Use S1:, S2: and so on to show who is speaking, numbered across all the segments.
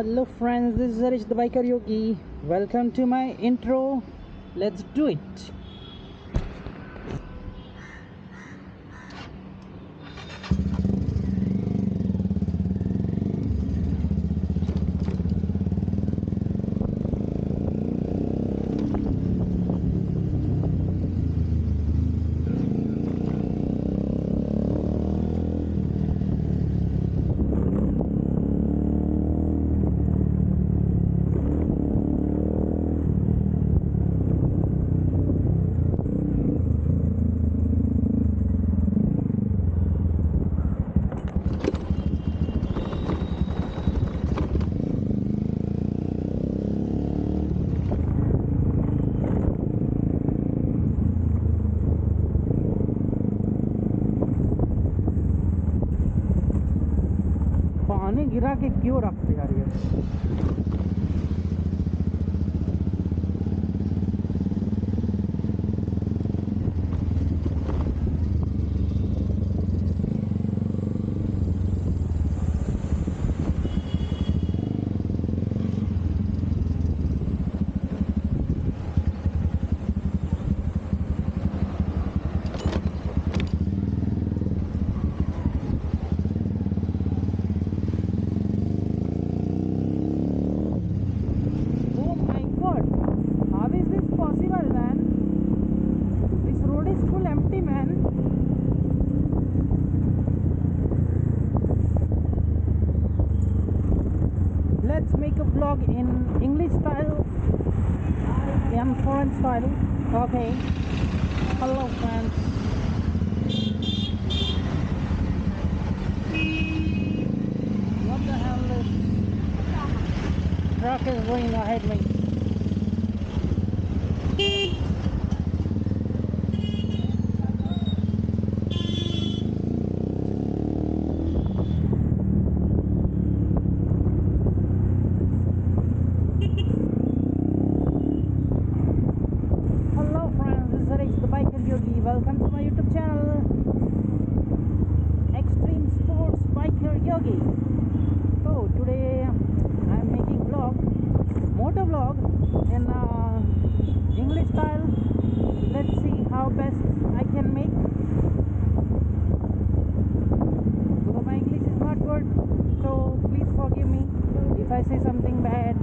S1: Hello friends, this is Harish the Biker Yogi. Welcome to my intro. Let's do it. पानी गिरा के क्यों रखते यार ये। Oh my god, how is this possible, man? This road is full empty, man. Let's make a vlog in English style and foreign style. Okay. Hello friends. What the hell is truck is going ahead me? Hello friends, this is Harish the Biker Yogi. Welcome to my YouTube channel, Extreme Sports Biker Yogi. So today I am making vlog, motor vlog in English style. Let's see how best I can make. Though my English is not good, so please forgive me if I say something bad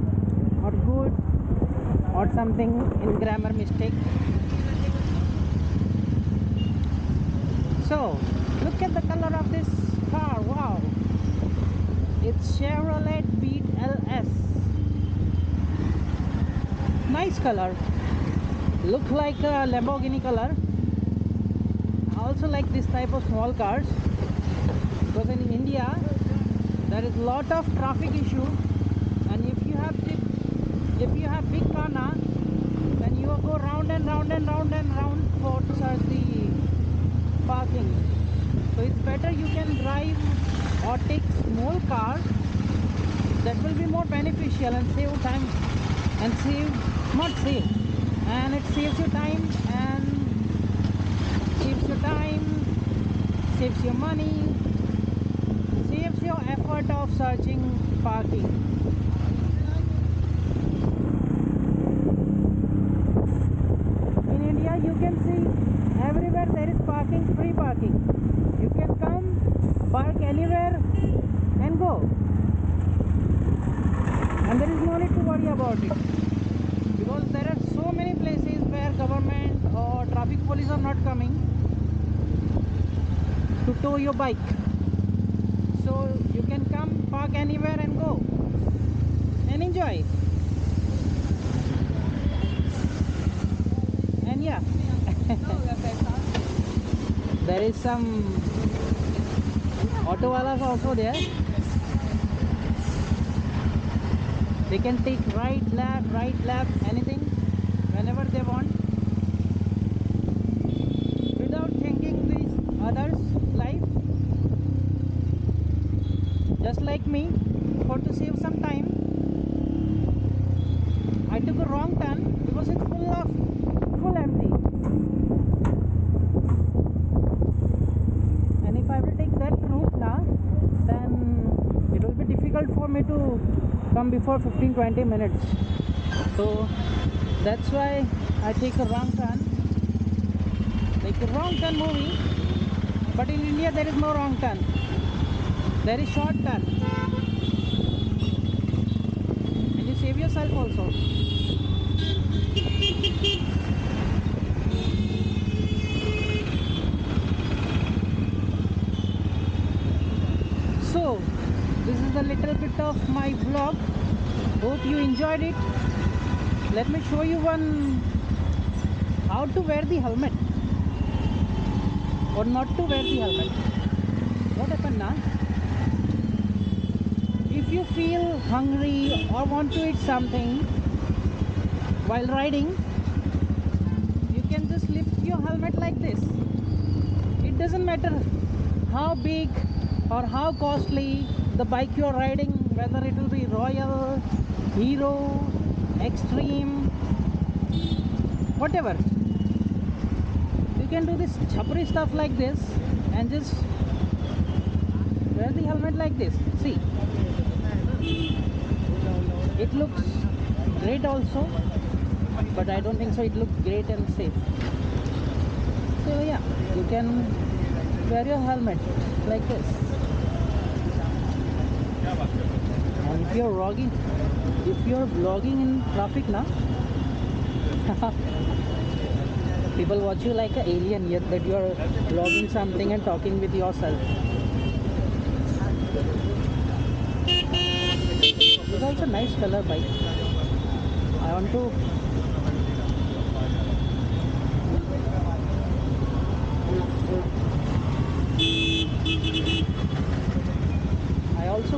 S1: or good or something in grammar mistake. So look at the color of this car. Wow, it's Chevrolet Beat LS. Nice color, look like a Lamborghini color. I also like this type of small cars because in India there is lot of traffic issue, and if you have big car now, then you will go round and round and round and round for to search the parking. So it's better you can drive or take small car. That will be more beneficial and save time and it saves you time and saves your money, saves your effort of searching parking. In India you can see everywhere there is parking, free parking. You can come, park anywhere and go, and there is no need to worry about it, because there are so many places where government or traffic police are not coming to tow your bike. So you can come, park anywhere and go and enjoy. And yeah, there is some auto walas also there. They can take right, left, anything whenever they want, without thinking these others' life. Just like me, to save some time, I took a wrong turn because it's full empty. And if I will take that route now, then it will be difficult for me to come before 15-20 minutes. So that's why I take a wrong turn, like a wrong turn movie. But in India there is no wrong turn, there is short turn, and you save yourself also. So this is a little bit of my vlog. Hope you enjoyed it. Let me show you one how to wear the helmet or not to wear the helmet. What happened now? If you feel hungry or want to eat something while riding, you can just lift your helmet like this. It doesn't matter how big or how costly the bike you are riding, whether it will be Royal, Hero, Extreme, whatever. You can do this chapri stuff like this and just wear the helmet like this. See, it looks great also, but I don't think so it looks great and safe. So yeah, you can wear your helmet like this. And if you're vlogging in traffic now, people watch you like an alien, yet that you are vlogging something and talking with yourself. This is also nice color bike. I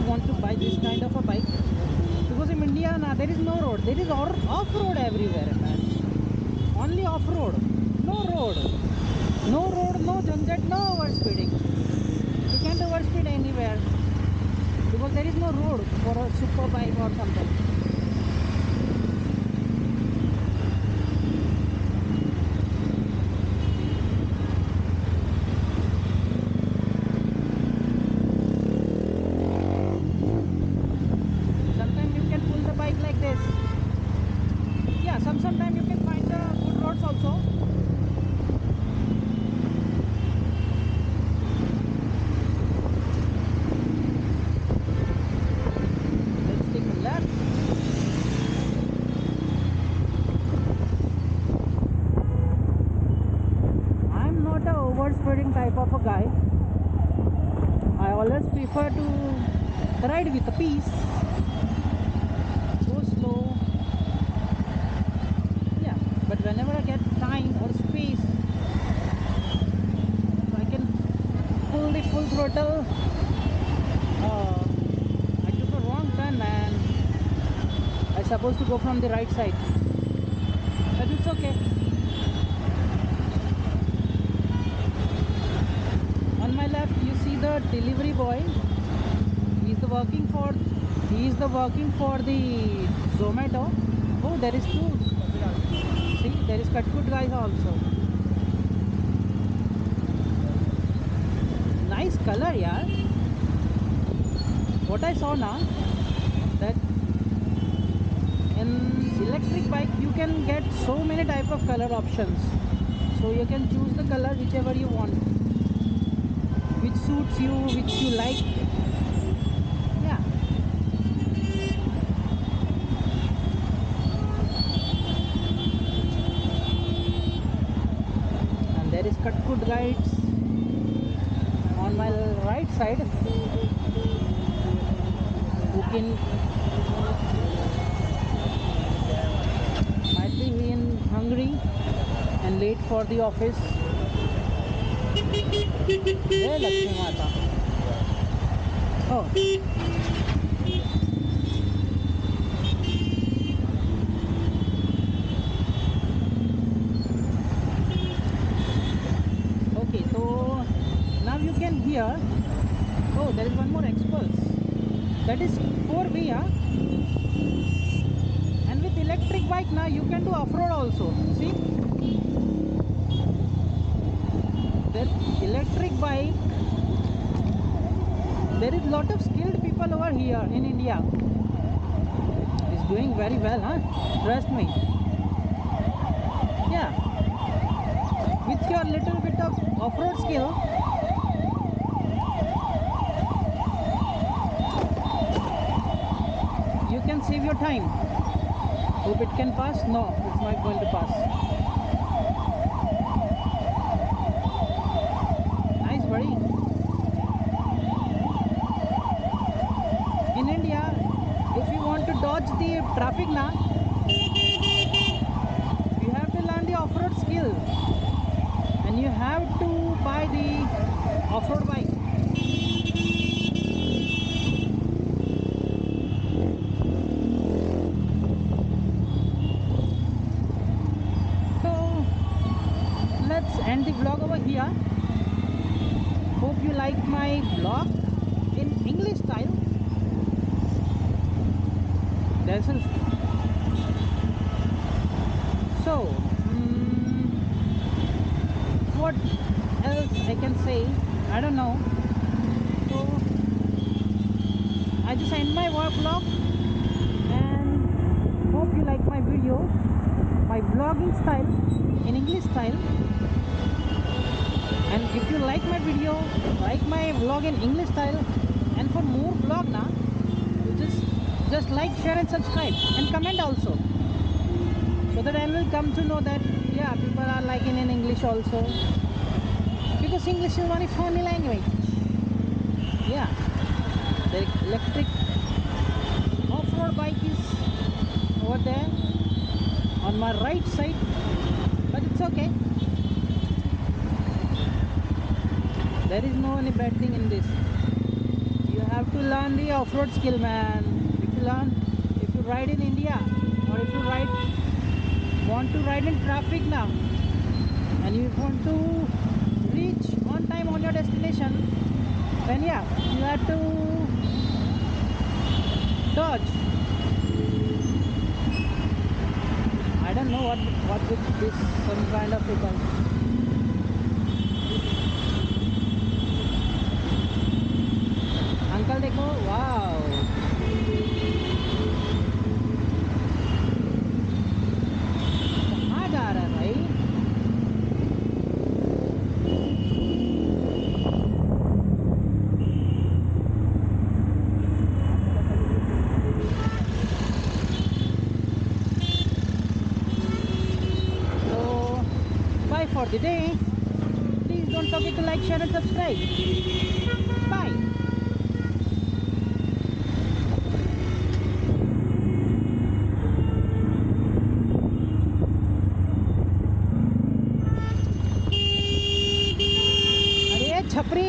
S1: want to buy this kind of a bike, because in India now there is no road, there is off-road everywhere, man. Only off-road, no road, no junjat, no overspeeding. You can't overspeed anywhere because there is no road for a super bike or something. Sometimes you can find the good roads also. Let's take a left. I'm not a overspeeding type of a guy. I always prefer to ride with a peace, go slow. But whenever I get time or space, I can pull the full throttle. I took a wrong turn and I'm supposed to go from the right side, but it's okay. On my left you see the delivery boy. He is the working for the Zomato. Oh, there is two. See, there is Katkut guys also. Nice color, yeah. What I saw now, that in electric bike you can get so many type of color options. So you can choose the color whichever you want, which suits you, which you like. Yeah. There is Katkut guides on my right side, who can might be in Hungary and late for the office. There, Lakshmi Mata. Oh. Okay, so now you can hear. Oh, there is one more Expulse. That is 4B, huh? And with electric bike now you can do off-road also. See, that electric bike, there is lot of skilled people over here in India. doing very well, huh? Trust me. Yeah. With your little bit of off-road skill, you can save your time. Hope it can pass. No, it's not going to pass. Nice, buddy. In India, if you want to dodge the traffic now, you have to learn the off-road skill, and you have to buy the off-road bike. So let's end the vlog over here. Hope you like my vlog in English style. This is so what else I can say, I don't know. So I just end my vlog, and hope you like my video, my vlogging style in English style. And if you like my video, like my vlog in English style, and for more vlog now, just like, share and subscribe, and comment also, so that I will come to know that yeah, people are liking in English also, because English is one funny language. Yeah, the electric off-road bike is over there on my right side, but it's okay. There is no any bad thing in this. You have to learn the off-road skill, man. If you ride in India, or if you want to ride in traffic now, and you want to reach on time on your destination, then yeah, you have to dodge. I don't know what with this, some kind of people. Uncle देखो, wow, कहाँ जा रहा है भाई? So bye for the day. Please don't forget to like, share and subscribe. Bye. छपरी।